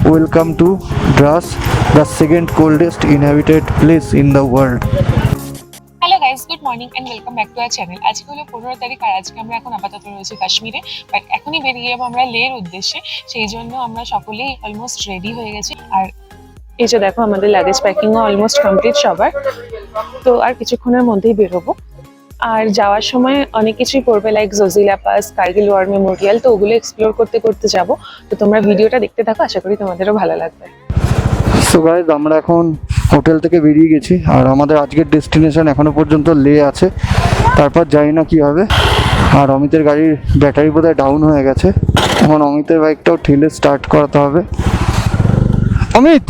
Welcome to Dras, the second coldest inhabited place in the world. Hello guys, good morning and welcome back to our channel. আজকে হলো 15 তারিখ আর আজকে আমরা এখন আপাতত রয়েছি কাশ্মীরে, বাট এখনই বেরিয়ে যাবো আমরা লের উদ্দেশ্যে। সেই জন্য আমরা সকলেই অলমোস্ট রেডি হয়ে গেছি। আর এই যে দেখো, আমাদের লাগেজ প্যাকিংও অলমোস্ট কমপ্লিট সবার। তো আর কিছুক্ষণের মধ্যেই বেরোবো। আর যাওয়ার সময় অনেক কিছুই পড়বে, like Zojila pass, Kargil war memorial, তো ওগুলো এক্সপ্লোর করতে করতে যাবো। তো তোমরা ভিডিওটা দেখতে থাকো, আশা করি তোমাদেরও ভালো লাগবে। সো গাইজ, আমরা এখন হোটেল থেকে বেরিয়ে গেছি আর আমাদের আজকের ডেস্টিনেশন এখনো পর্যন্ত লে আছে। তারপর জানি না কি হবে। আর অমিতের গাড়ির ব্যাটারি বোধহয় ডাউন হয়ে গেছে। এখন অমিতের বাইকটাও ঠেলে স্টার্ট করাতে হবে। অমিত,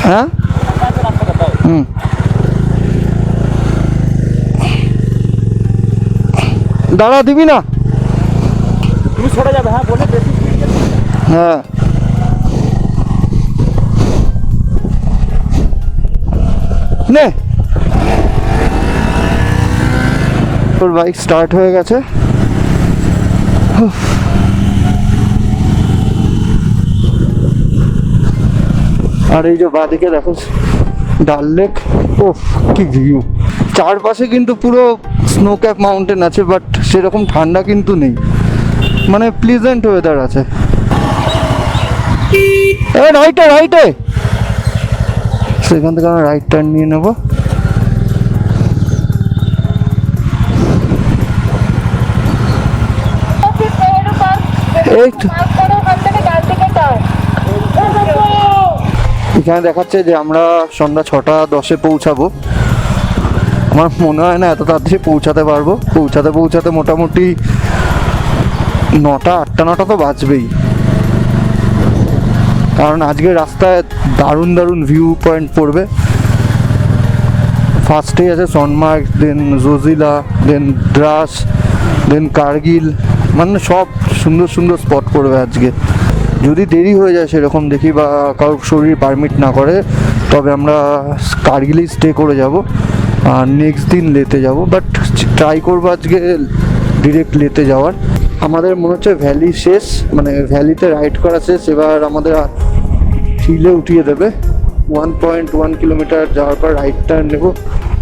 হ্যাঁ দাঁড়া, দিবি না? তুমি সরে যাবে। হ্যাঁ বলে বেশি হ্যাঁ, নে তোর বাইক স্টার্ট হয়ে গেছে। আর এই যে বাঁদিকে দেখো ডাল লেক। ওফ, কি ভিউ! চারপাশে কিন্তু পুরো স্নো ক্যাপ মাউন্টেন আছে, বাট সেরকম ঠান্ডা কিন্তু নেই, মানে প্লিজেন্ট ওয়েদার আছে। রাইটে রাইটে, সেখান থেকে আমরা রাইট টার্ন নিয়ে নেবো। এই তো এখানে দেখাচ্ছে যে আমরা সন্ধ্যা 6:10 পৌঁছাবো। আমার মনে হয় না এত তাড়াতাড়ি পৌঁছাতে পারবো। পৌঁছাতে মোটামুটি 9টা 8টা 9টা তো বাজবেই, কারণ আজকে রাস্তায় দারুণ দারুণ ভিউ পয়েন্ট পড়বে। ফার্স্টেই আছে সোনমার্গ, দেন জোজিলা, দেন দ্রাস, দেন কার্গিল, মানে সব সুন্দর সুন্দর স্পট পড়বে আজকে। যদি দেরি হয়ে যায় সেরকম দেখি, বা কারোর শরীর পারমিট না করে, তবে আমরা কার্গিলেই স্টে করে যাব আর নেক্সট দিন লেতে যাব। বাট ট্রাই করবো আজকে ডিরেক্ট লেতে যাওয়ার। আমাদের মনে হচ্ছে ভ্যালি শেষ, মানে ভ্যালিতে রাইড করা শেষ। এবার আমাদের হিলে উঠিয়ে দেবে। 1.1 কিলোমিটার যাওয়ার পর রাইট টার্ন নেবো,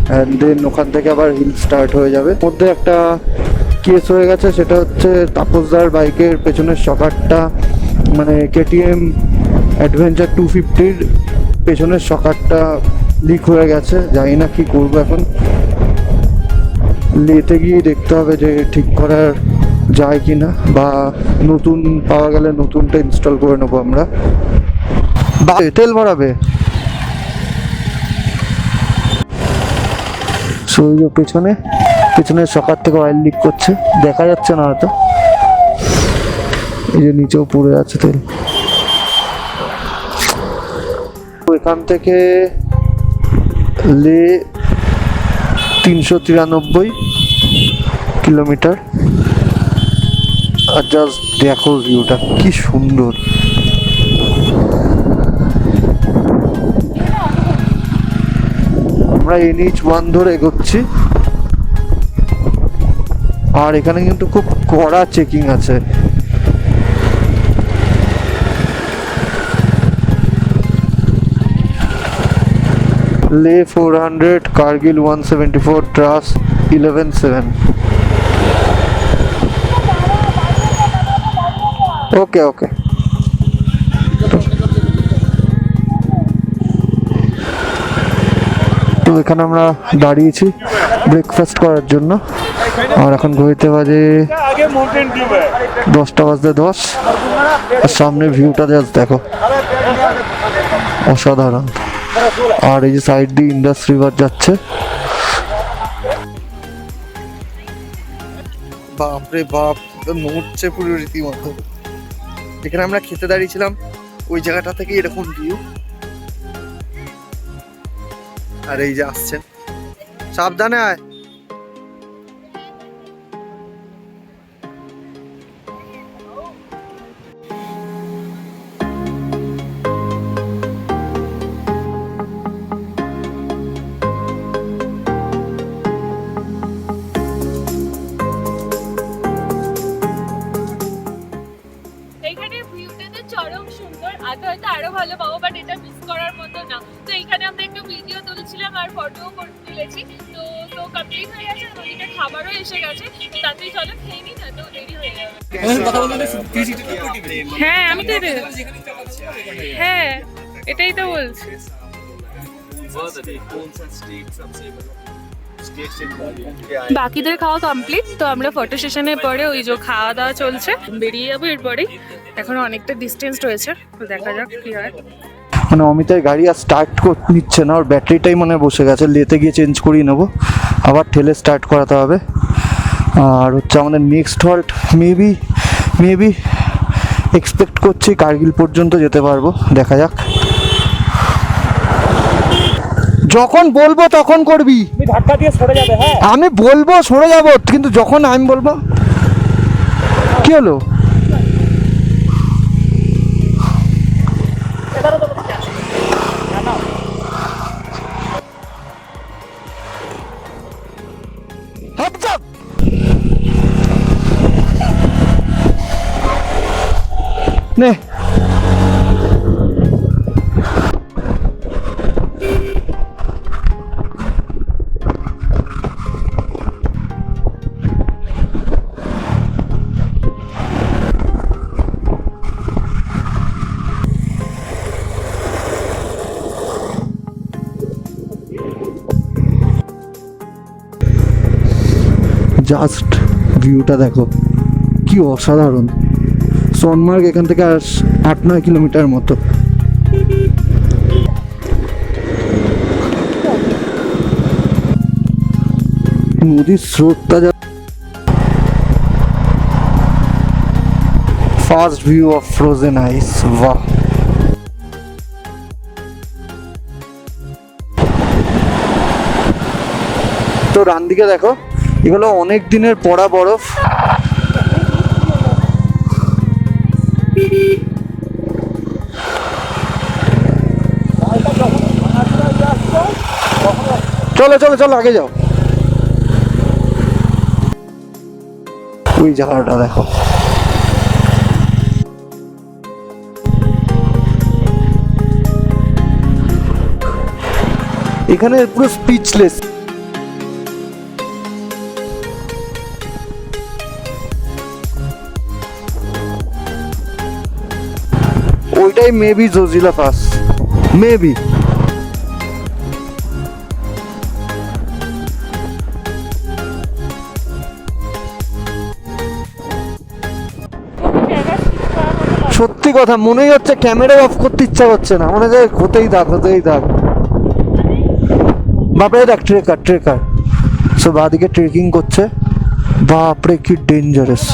অ্যান্ড দেন ওখান থেকে আবার হিল স্টার্ট হয়ে যাবে। মধ্যে একটা কেস হয়ে গেছে, সেটা হচ্ছে তাপসদার বাইকের পেছনের শকারটা, মানে কেটিএম অ্যাডভেঞ্চার 250-র পেছনের শকারটা লিক হয়ে গেছে। জানি না কি করবো এখন। লেতে গিয়ে দেখতে হবে যে ঠিক করার যায় কি না, বা নতুন পাওয়া গেলে নতুনটা ইনস্টল করে নেবো আমরা। তেল ভরাবে পেছনের শকার থেকে অয়েল লিক করছে, দেখা যাচ্ছে না হয়তো। এই যে নিচেও পড়ে আছে তেল। এখান থেকে লে 393 কিলোমিটার। আর জাস্ট দেখো ভিউটা কি সুন্দর। আমরা NH1 ধরে এগোচ্ছি, আর এখানে কিন্তু খুব কড়া চেকিং আছে। লে 400, কার্গিল 174, ট্রাস 11.7। ওকে ওকে। তো এখানে আমরা দাঁড়িয়েছি ব্রেকফাস্ট করার জন্য, আর এখন ঘড়িতে বাজে 10:10। আর সামনে ভিউটা জাস্ট দেখো, অসাধারণ। আর এই যে সাইড দিয়ে ইন্ডাস রিভার যাচ্ছে। বাপরে বাপ, নড়ছে পুরো রীতিমতো। এখানে আমরা খেতে দাঁড়িয়েছিলাম, ওই জায়গাটা থেকে এরকম ভিউ। আর এই যে আসছেন, সাবধানে আয়। ভিডিও তুলছিলাম আর ফটোও তুলেছি। তো তো কমপ্লিট হয়ে গেছে, আর ওদিকে খাবারও এসে গেছে। তাতেই চলো খেয়ে নিই, না তো দেরি হয়ে যাবে। হ্যাঁ আমি তো হ্যাঁ এটাই তো বলছি। বাকিদের খাওয়া কমপ্লিট, তো আমরা ফটো সেশনের পরে ওই যে খাওয়া দাওয়া চলছে, বেরিয়ে যাবো এরপরে। এখন অনেকটা ডিস্টেন্স রয়েছে, তো দেখা যাক কি হয়। মানে অমিতের গাড়ি আর স্টার্ট নিচ্ছে না, ওর ব্যাটারিটাই মানে বসে গেছে, লেতে গিয়ে চেঞ্জ করিয়ে নেবো, আবার ঠেলে স্টার্ট করাতে হবে। আর হচ্ছে আমাদের নেক্সট হল্ট মেবি এক্সপেক্ট করছি কার্গিল পর্যন্ত যেতে পারবো, দেখা যাক। যখন বলবো তখন করবি, তুমি ধাক্কা দিয়ে সরে যাবে। হ্যাঁ আমি বলবো সরে যাবো, কিন্তু যখন আমি বলবো। কি হলো? Heads up! নে জাস্ট ভিউটা দেখো, কি অসাধারণ। সোনমার্গ এখান থেকে আর 8-9 কিলোমিটার মতো। নদীর স্রোতটা যা, ফার্স্ট ভিউ অফ ফ্রোজেন আইস, বাহ। তো ডান দিকে দেখো, এগুলো অনেক দিনের পড়া বরফ। চলো চলো চলো আগে যাও। ওই জায়গাটা দেখো, এখানে পুরো স্পিচলেস। ওইটাই মেবি জোজিলা পাস, মেবি। সত্যি কথা, মনেই হচ্ছে ক্যামেরা অফ করতে ইচ্ছা করছে না, মনে হয় হতেই থাক। বাপরে দেখ, ট্রেকার। সো বাদিকে ট্রেকিং করছে, বাপরে কি ডেঞ্জারাস।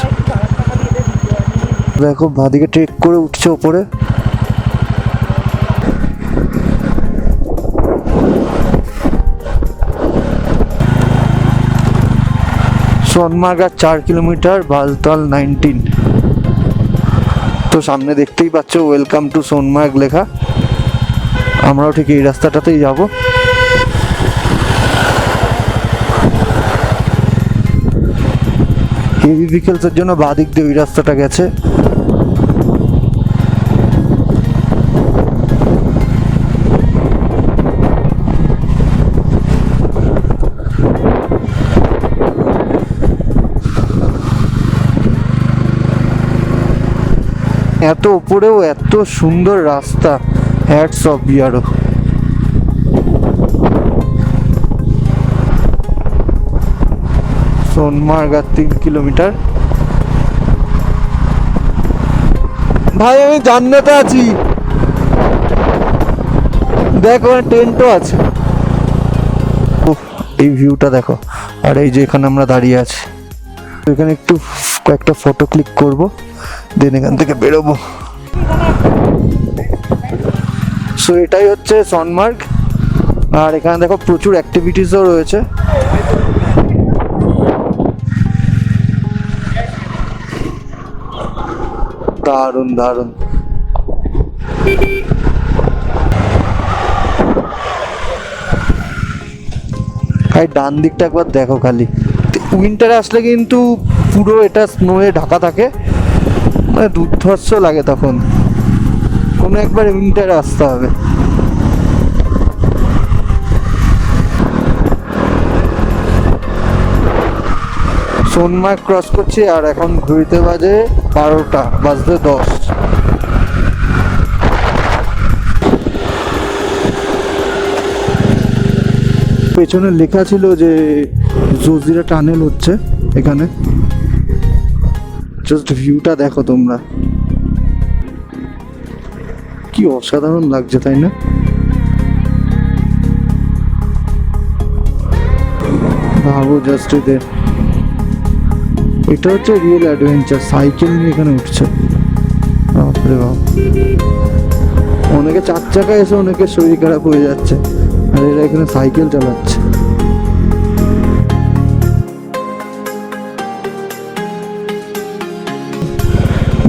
দেখো বাদিকে ট্রেক করে উঠছে ওপরে। সোনমার্গ 4 কিলোমিটার, বালতাল 19। তো সামনে দেখতেই পাচ্ছ ওয়েলকাম টু সোনমার্গ লেখা, আমরাও ঠিক এই রাস্তাটাতেই যাব। হেভি ভেহিকলসের জন্য বাদিক দিয়ে ওই রাস্তাটা গেছে। এত উপরেও এত সুন্দর রাস্তা, হ্যাটস অফ বিয়ারো। সোনমার্গ 3 কিলোমিটার। ভাই আমি জান্নাতে আছি, দেখো টেন্টও আছে। এই ভিউটা দেখো, আর এই যে এখানে আমরা দাঁড়িয়ে আছি, এখানে একটু কয়েকটা ফটো ক্লিক করব, দেন এখান থেকে বেরোবো। সো এটাই হচ্ছে সোনমার্গ, আর এখানে দেখো প্রচুর অ্যাক্টিভিটিসও রয়েছে। দারুণ দারুণ। ভাই ডান দিকটা একবার দেখো খালি, উইন্টারে আসলে কিন্তু পুরো এটা স্নোয়ে ঢাকা থাকে, মানে দুর্ধর্ষ লাগে তখন। কোনো একবার উইন্টারে আসতে হবে। সোনমার্গ ক্রস করছি আর এখন ঘুরিতে বাজে 12টা বাজতে 10। পেছনে লেখা ছিল যে জোজিরা টানেল হচ্ছে এখানে। জাস্ট ভিউটা দেখো তোমরা, কি অসাধারণ লাগছে তাই না? ভাবো জাস্ট এদের, এটা হচ্ছে রিয়েল অ্যাডভেঞ্চার। সাইকেল নিয়ে এখানে উঠছে, বাপরে বাপ। অনেকে 4 চাকায় এসে অনেকে শরীর খারাপ হয়ে যাচ্ছে, আর এরা এখানে সাইকেল চালাচ্ছে।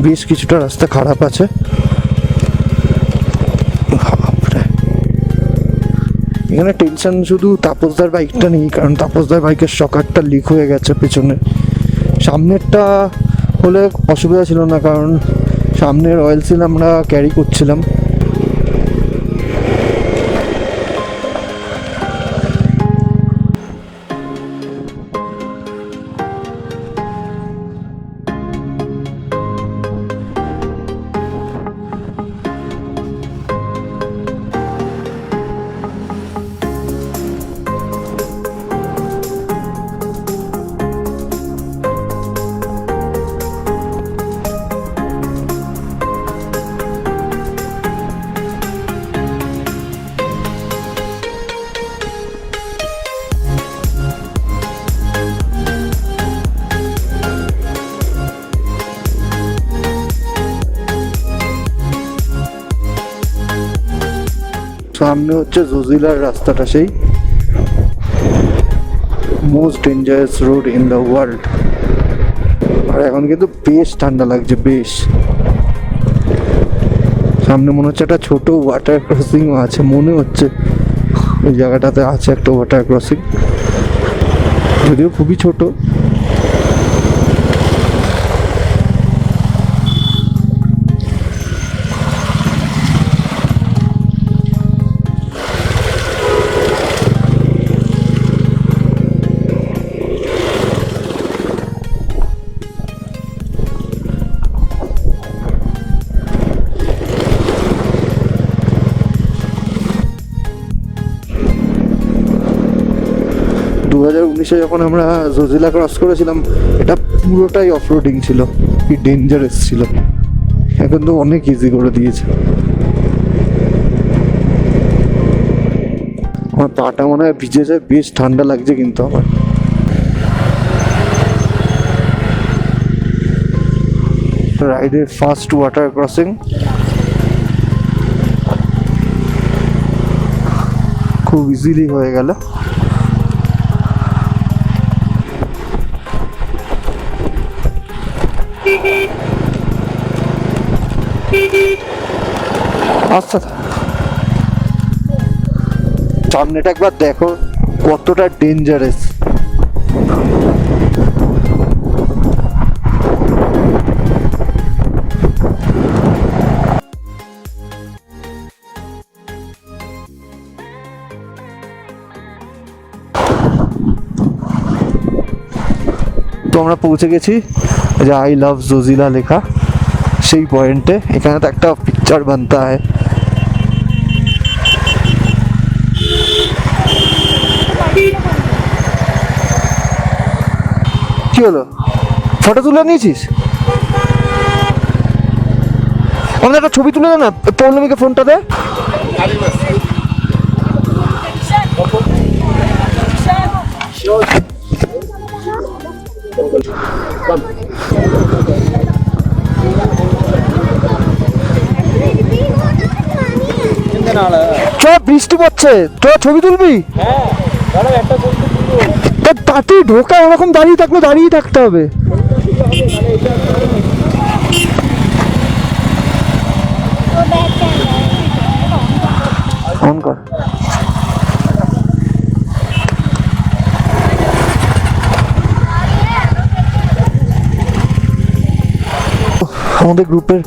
বেশ কিছুটা রাস্তা খারাপ আছে। এখানে টেনশন শুধু তাপসদার বাইকটা নেই, কারণ তাপসদার বাইকের শকারটা লিক হয়ে গেছে পেছনে। সামনেরটা হলে অসুবিধা ছিল না, কারণ সামনের অয়েল সিল আমরা ক্যারি করছিলাম। সামনে হচ্ছে জোজিলার রাস্তাটা, সেই most dangerous road in the world. আর এখন কিন্তু বেশ ঠান্ডা লাগছে, বেশ। সামনে মনে হচ্ছে একটা ছোট ওয়াটার ক্রসিংও আছে, মনে হচ্ছে ওই জায়গাটাতে আছে একটা ওয়াটার ক্রসিং, যদিও খুবই ছোট। যখন আমরা জোজিলা ক্রস করেছিলাম, এটা পুরোটাই অফরোডিং ছিল, কি ডেঞ্জারাস ছিল। এখন তো অনেক ইজি করে দিয়েছে। আমার পাটা মনে হয় ভিজে যায়, বেশ ঠান্ডা লাগছে কিন্তু আমার। রাইডের ফার্স্ট ওয়াটার ক্রসিং, খুব ইজিলি হয়ে গেল। আচ্ছা, সামনেটা একবার দেখো কতটা ডেঞ্জারাস। তো আমরা পৌঁছে গেছি যে আই লাভ জোজিলা লেখা সেই পয়েন্টে। এখানে তো একটা পিকচার বানতা হয়। কি হলো, ফটো তুলে নিয়েছিস? আমাদের একটা ছবি তুলে দে না, পৌর্ণমীকে ফোনটা দে। বৃষ্টি পড়ছে, তোরা ছবি তুলবি? তাতে ঢোকা ওরকম দাঁড়িয়ে থাকলে দাঁড়িয়ে থাকতে হবে। অন কর। আমাদের গ্রুপের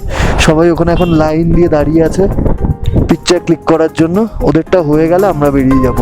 সবাই ওখানে এখন লাইন দিয়ে দাঁড়িয়ে আছে পিকচার ক্লিক করার জন্য। ওদেরটা হয়ে গেলে আমরা বেরিয়ে যাব।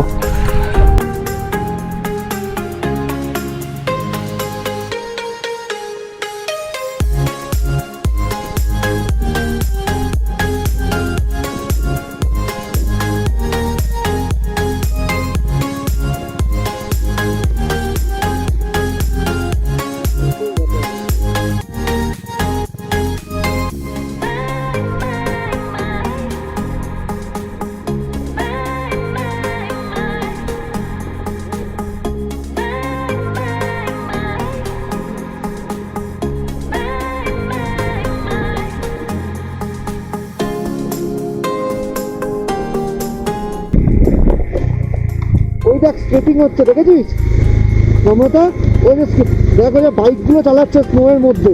স্কেটিং হচ্ছে, দেখেছিস মমতা? ওই যে দেখো যে বাইকগুলো চালাচ্ছে স্নোয়ের মধ্যে।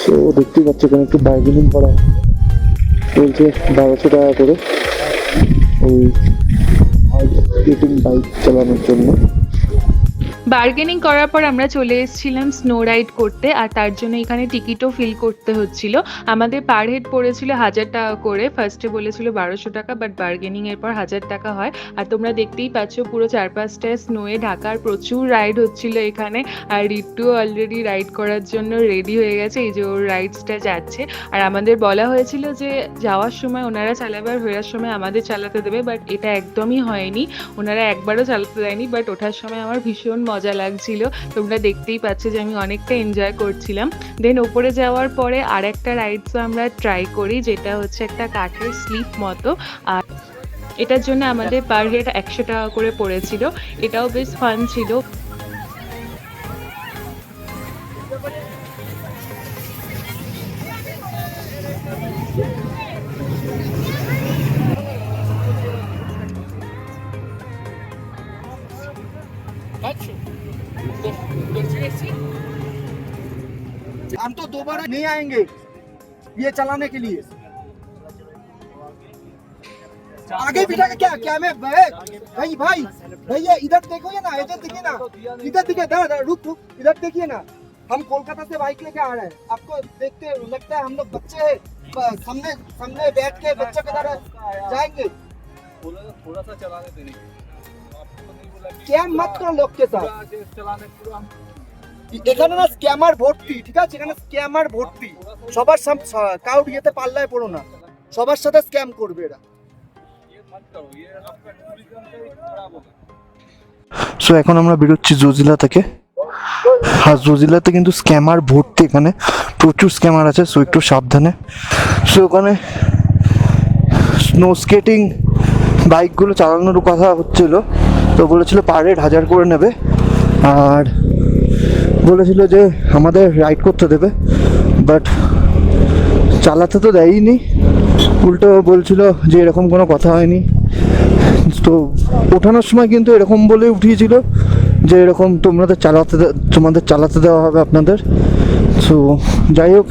তো দেখতেই পাচ্ছি এখানে একটু বার্গেনিং করা বলছে 1200 টাকা করে ওই স্কেটিং বাইক চালানোর জন্য। বার্গেনিং করার পর আমরা চলে এসেছিলাম স্নো রাইড করতে, আর তার জন্য এখানে টিকিটও ফিল করতে হচ্ছিল। আমাদের পার হেড পড়েছিল 1000 টাকা করে। ফার্স্টে বলেছিল 1200 টাকা, বাট বার্গেনিং এর পর 1000 টাকা হয়। আর তোমরা দেখতেই পাচ্ছ পুরো 4-5টায় স্নোয়ে ঢাকার প্রচুর রাইড হচ্ছিল এখানে। আর রিট্টু অলরেডি রাইড করার জন্য রেডি হয়ে গেছে, এই যে ওর রাইডসটা যাচ্ছে। আর আমাদের বলা হয়েছিল যে যাওয়ার সময় ওনারা চালাবে আর ফেরার সময় আমাদের চালাতে দেবে, বাট এটা একদমই হয়নি। ওনারা একবারও চালাতে দেয়নি, বাট ওঠার সময় আমার ভীষণ মজা লাগছিল। তোমরা দেখতেই পাচ্ছ যে আমি অনেকটা এনজয় করছিলাম। দেন ওপরে যাওয়ার পরে আর একটা রাইডসও আমরা ট্রাই করি, যেটা হচ্ছে একটা কাঠের স্লিপ মতো। আর এটার জন্য আমাদের পার হেড 100 টাকা করে পড়েছিল। এটাও বেশ ফান ছিল। हम तो दोबारा नहीं आएंगे ये चलाने के लिए। आगे बिठा के क्या क्या मैं भाई भाई भैया इधर देखो ये ना, इधर देखिए ना, इधर देखिए, रुक रुक, इधर देखिए ना। हम कोलकाता से बाइक लेके आ रहे हैं, आपको देखते लगता है हम लोग बच्चे हैं, सामने सामने बैठ के बच्चों की तरह जाएंगे। थोड़ा सा चलाने देंगे, क्या मत करो लोग के साथ। এখানে না স্ক্যামার ভর্তি, ঠিক আছে? এখানে স্ক্যামার ভর্তি, সবার কাউড ইয়েতে পাল্লায় পড়ো না, সবার সাথে স্ক্যাম করবে এরা। সো এখন আমরা বেরোচ্ছি জজিলা থেকে। আর জজিলাতে কিন্তু স্ক্যামার ভর্তি, এখানে প্রচুর স্ক্যামার আছে, সো একটু সাবধানে। সো ওখানে স্নো স্কেটিং বাইকগুলো চালানোর কথা হচ্ছিল, তো বলেছিল পার হেড 1000 করে নেবে, আর বলেছিল যে আমাদের রাইড করতে দেবে, বাট চালাতে তো দেয়নি, উল্টো বলছিল যে এরকম কোনো কথা হয়নি। তো ওঠানোর সময় কিন্তু এরকম বলে উঠিয়েছিল যে এরকম তোমাদের চালাতে দেওয়া হবে আপনাদের। সো যাই হোক,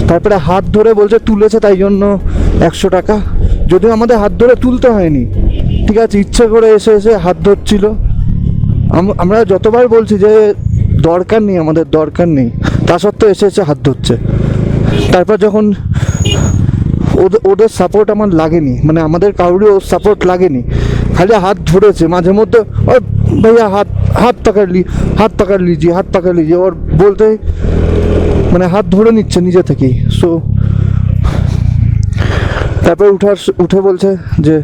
তারপরে হাত ধরে বলছে তুলেছে, তাই জন্য 100 টাকা, যদিও আমাদের হাত ধরে তুলতে হয়নি, ঠিক আছে, ইচ্ছে করে এসে এসে হাত ধরছিল। আমরা যতবার বলছি যে দরকার নেই, আমাদের দরকার নেই, তা সত্ত্বেও এসে এসে হাত ধরছে। তারপর যখন ওদের সাপোর্ট আমার লাগেনি, মানে আমাদের কাউরিও সাপোর্ট লাগেনি, খালি হাত ধরেছে মাঝে মধ্যে, ও ভাইয়া হাত পাকার লিজিয়ে ওর বলতে মানে হাত ধরে নিচ্ছে নিজে থেকেই। সো তারপর উঠে বলছে যে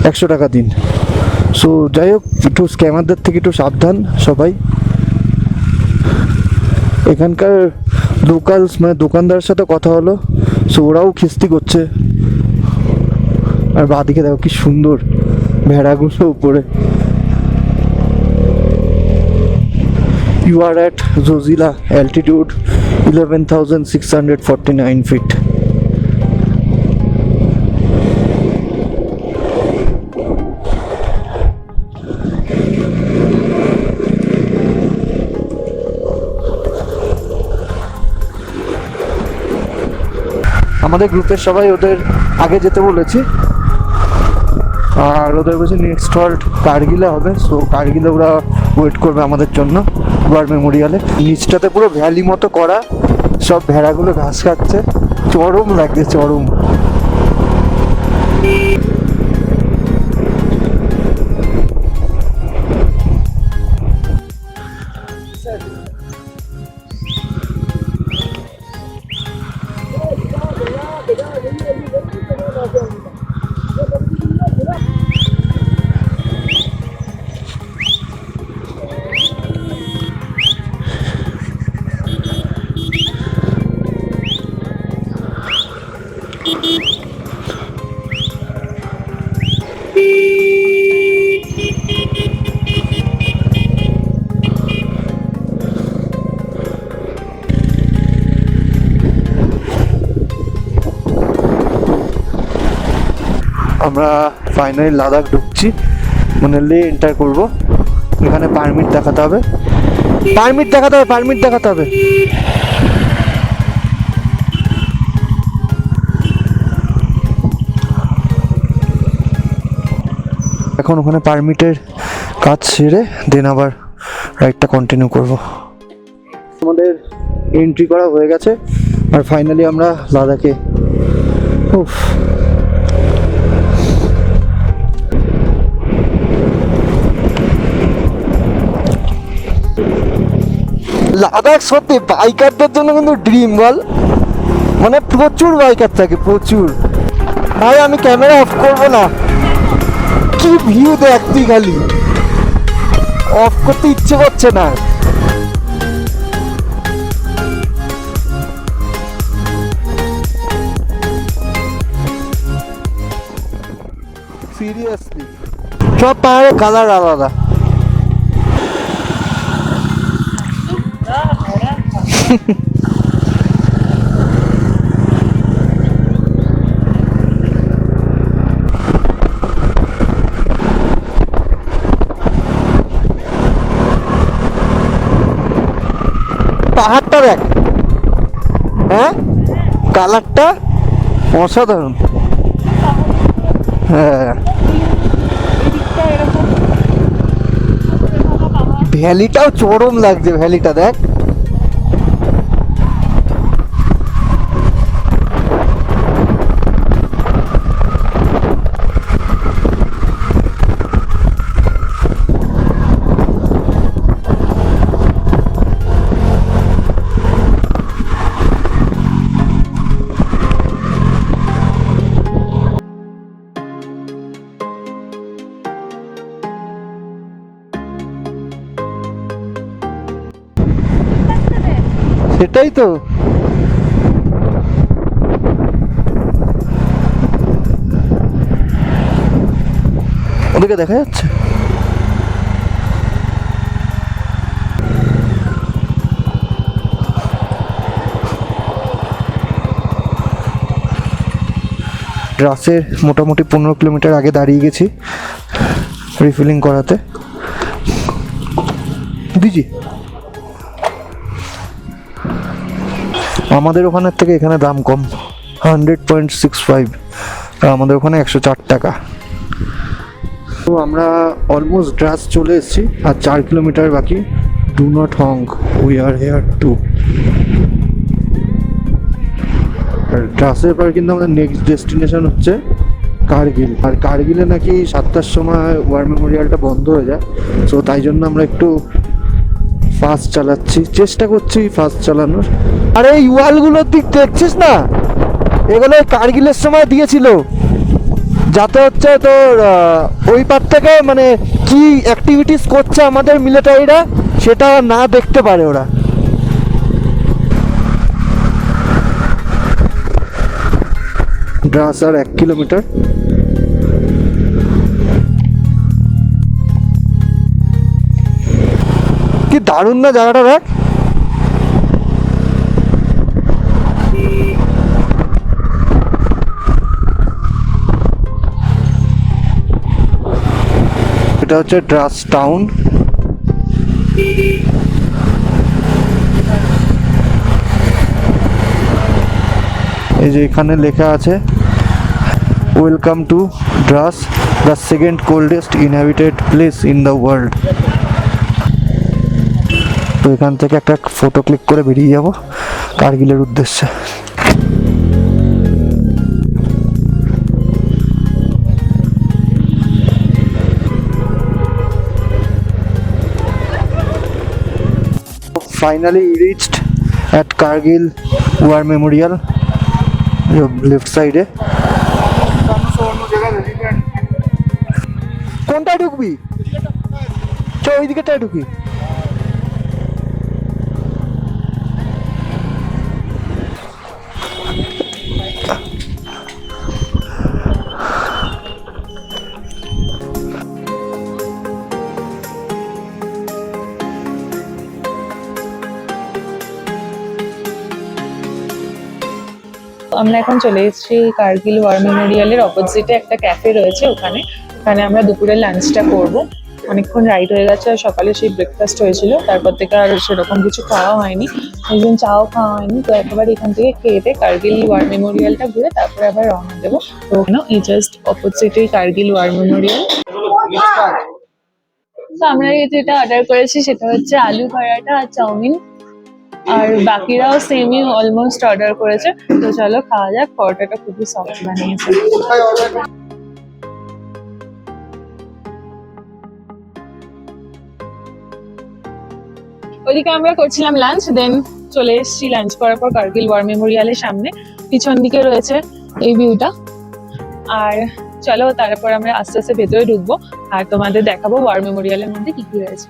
100 টাকা দিন। সো যাই হোক, একটু স্ক্যামারদের থেকে একটু সাবধান সবাই। এখানকার লোকালস মানে দোকানদারের সাথে কথা হলো, সো ওরাও খিস্তি করছে। আর বাদিকে দেখো কি সুন্দর ভেড়াগুলো উপরে। You are at Zozila, altitude 11,649 feet. আমাদের গ্রুপের সবাই ওদের আগে যেতে বলেছি, আর ওদের বলছে নেক্সট হল্ট কার্গিলে হবে। সো কার্গিলে ওরা ওয়েট করবে আমাদের জন্য ওয়ার মেমোরিয়ালে। নিচটাতে পুরো ভ্যালি মতো করা, সব ভেড়াগুলো ঘাস খাচ্ছে, চরম লাগছে, চরম। আমরা ফাইনালি লাদাখ ঢুকছি, মানে লে এন্টার করব। এখানে পারমিট দেখাতে হবে, পারমিট দেখাতে হবে, পারমিট দেখাতে হবে। এখন ওখানে পারমিটের কাজ সেরে দেন আবার রাইডটা কন্টিনিউ করব। আমাদের এন্ট্রি করা হয়ে গেছে আর ফাইনালি আমরা লাদাখে। উফ, লাদাখ সত্যি বাইকারদের জন্য কিন্তু ড্রিম বল, মানে প্রচুর বাইকার থাকে, প্রচুর। ভাই আমি ক্যামেরা অফ করবো না, কি ভিউ দেখ তুই, খালি অফ করতে ইচ্ছে করছে না। সিরিয়াসলি সব পাহাড়ের কালার আলাদা। পাহাড়টা দেখ, হ্যাঁ কালারটা অসাধারণ। হ্যাঁ ভ্যালিটাও চরম লাগছে, ভ্যালিটা দেখ। সেটাই তো, ওদিকে দেখা যাচ্ছে। রাসের মোটামুটি 15 কিলোমিটার আগে দাঁড়িয়ে গেছি রিফিলিং করাতে। দিজি আমাদের ওখানের থেকে এখানে দাম কম, 100.65, আর আমাদের ওখানে 104 টাকা। তো আমরা অলমোস্ট ড্রাস চলে এসেছি, আর 4 কিলোমিটার বাকি। Do not hang, we are here too. আর ড্রাসের পর কিন্তু আমাদের নেক্সট ডেস্টিনেশন হচ্ছে কার্গিল। আর কার্গিলে নাকি 7টার সময় ওয়ার মেমোরিয়ালটা বন্ধ হয়ে যায়, সো তাই জন্য আমরা একটু ফাস্ট চালাচ্ছি, চেষ্টা করছি ফাস্ট চালানোর। আর এই ওয়ালগুলোর দিক দেখছিস না, এগুলো কার্গিলের সময় দিয়েছিল, যাতে হচ্ছে তোর ওই পার থেকে মানে কি অ্যাক্টিভিটিস করছে আমাদের মিলিটারিরা সেটা না দেখতে পারে ওরা। ড্রাস আর 1 কিলোমিটার। কি দারুণ না জায়গাটা দেখ। এটা হচ্ছে ড্রাস টাউন। এই যে এখানে লেখা আছে welcome to Drass, the second coldest inhabited place in the world. তো এখান থেকে একটা ফটো ক্লিক করে বেরিয়ে যাব কার্গিলের উদ্দেশ্যে। Finally reached at Kargil War Memorial, left side এ। কোনটা ঢুকবি? চ ওই দিকেটায় ঢুকি। আমরা এখন চলে এসেছি কার্গিল ওয়ার মেমোরিয়ালের অপোজিটে একটা ক্যাফে রয়েছে, ওখানে আমরা দুপুরের লাঞ্চটা করব। অনেকক্ষণ রাইড হয়ে গেছে, আর সকালে সেই ব্রেকফাস্ট হয়েছিল, তারপর থেকে আর সেরকম কিছু খাওয়া হয়নি, ওই জন্য চাও খাওয়া হয়নি। তো একেবারে এখান থেকে খেয়ে কার্গিল ওয়ার মেমোরিয়ালটা ঘুরে তারপরে আবার রওনা দেবো। তো এই জাস্ট অপোজিটেই কার্গিল ওয়ার মেমোরিয়াল। তো আমরা যেটা অর্ডার করেছি সেটা হচ্ছে আলু পরাঠা আর চাউমিন, আর বাকিরাও সেমই অলমোস্ট অর্ডার করেছে। তো চলো খাওয়া যাক। পরোটাটা খুবই সফট বানিয়েছে। ওইদিকে আমরা করছিলাম লাঞ্চ, দেন চলে এসেছি লাঞ্চ করার পর কার্গিল ওয়ার মেমোরিয়ালের সামনে। পিছন দিকে রয়েছে এই ভিউটা। আর চলো তারপর আমরা আস্তে আস্তে ভেতরে ঢুকবো আর তোমাদের দেখাবো ওয়ার মেমোরিয়ালের মধ্যে কি কি রয়েছে।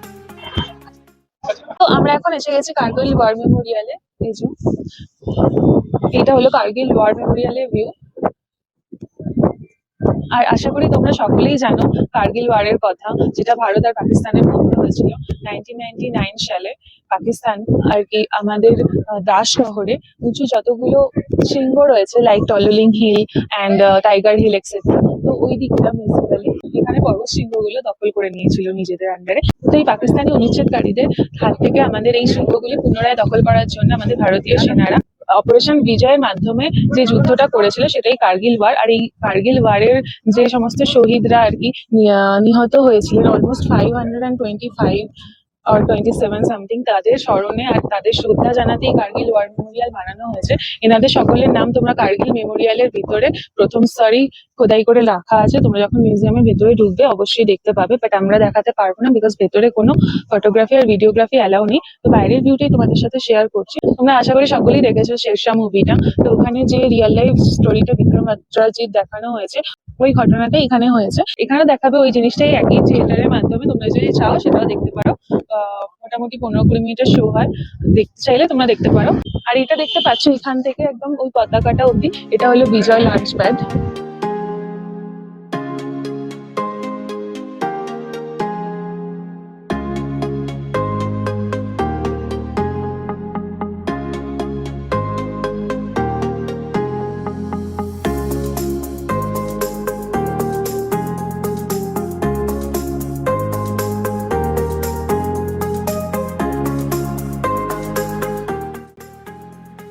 তো আমরা এখন এসে গেছি কার্গিল ওয়ার মেমোরিয়ালে। এই যে এটা হলো কার্গিল ওয়ার মেমোরিয়ালের ভিউ। আর আশা করি তোমরা সকলেই জানো কার্গিল ওয়ারের কথা, যেটা ভারত আর পাকিস্তানের মধ্যে হয়েছিল 1999 সালে। পাকিস্তান আর কি আমাদের দ্রাস শহরে উঁচু যতগুলো শৃঙ্গ রয়েছে, like Tololing Hill and Tiger Hill etcetera, তো ওই দিকটা বেসিক্যালি এখানে পর্বত শৃঙ্গগুলো দখল করে নিয়েছিল নিজেদের আন্ডারে। তো এই পাকিস্তানি অনুচ্ছেদকারীদের হাত থেকে আমাদের এই শৃঙ্গগুলি পুনরায় দখল করার জন্য আমাদের ভারতীয় সেনারা অপারেশন বিজয়ের মাধ্যমে যে যুদ্ধটা করেছিল সেটাই কার্গিল ওয়ার। আর এই কার্গিল ওয়ারের যে সমস্ত শহীদরা আর কি নিহত হয়েছিলেন, অলমোস্ট 525 আর 27 সামথিং, তাদের স্মরণে আর তাদের শ্রদ্ধা জানাতেই কার্গিল ওয়ার মেমোরিয়াল বানানো হয়েছে। এনাদের সকলের নাম তোমরা কার্গিল মেমোরিয়ালের ভিতরে প্রথম স্তরেই খোদাই করে রাখা আছে। তোমরা যখন মিউজিয়ামের ভেতরে ঢুকবে অবশ্যই দেখতে পাবে, বাট আমরা দেখাতে পারবো না বিকজ ভেতরে কোনো ফটোগ্রাফি আর ভিডিওগ্রাফি অ্যালাউ নেই। তো বাইরের ভিউটাই তোমাদের সাথে শেয়ার করছি। তোমরা আশা করি সকলেই দেখেছো শেরশাহ মুভিটা, তো ওখানে যে রিয়েল লাইফ স্টোরিটা বিক্রম বাত্রাজির দেখানো হয়েছে, ওই ঘটনাটা এখানে হয়েছে। এখানে দেখাবে ওই জিনিসটাই একই থিয়েটারের মাধ্যমে। তোমরা যদি চাও সেটাও দেখতে পারো। মোটামুটি 15 কিলোমিটার শো হয়, দেখতে চাইলে তোমরা দেখতে পারো। আর এটা দেখতে পাচ্ছ এখান থেকে একদম ওই পতাকাটা অব্দি, এটা হলো বিজয় লঞ্চ প্যাড।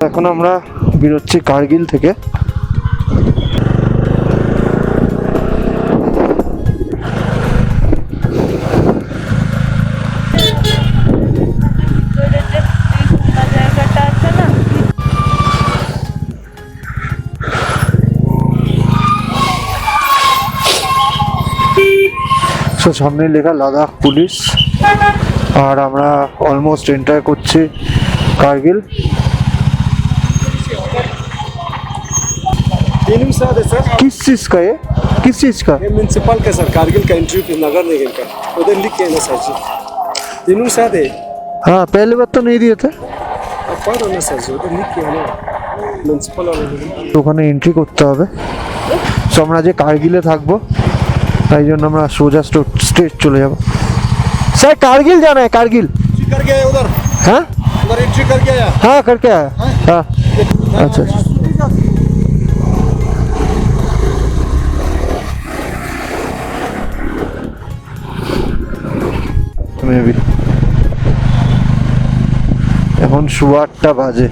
এখন আমরা বেরোচ্ছি কার্গিল থেকে। তো সামনে লেখা লাদাখ পুলিশ, আর আমরা অলমোস্ট এন্টার করছি কার্গিল। किस चीज का ये, किस चीज का? ये म्यूनसिपल का सर, कारगिल का एंट्री नगर निगम का, उधर लिख के है ना सर जी, तीनों साथ है। हाँ पहले बार तो नहीं दिए थे। अब पढ़ो ना सर जी, उधर लिख के है ना म्यूनसिपल वाले। তো ওখানে এন্ট্রি করতে হবে। সো আমরা যে কার্গিলে থাকবো তাই জন্য আমরা সোজা স্ট্রেট চলে যাব। স্যার কার্গিল जाना है, কার্গিল करके आया उधर, हाँ उधर एंट्री करके आया। हाँ करके आया। हाँ अच्छा মেবি এখন 8:15 বাজে।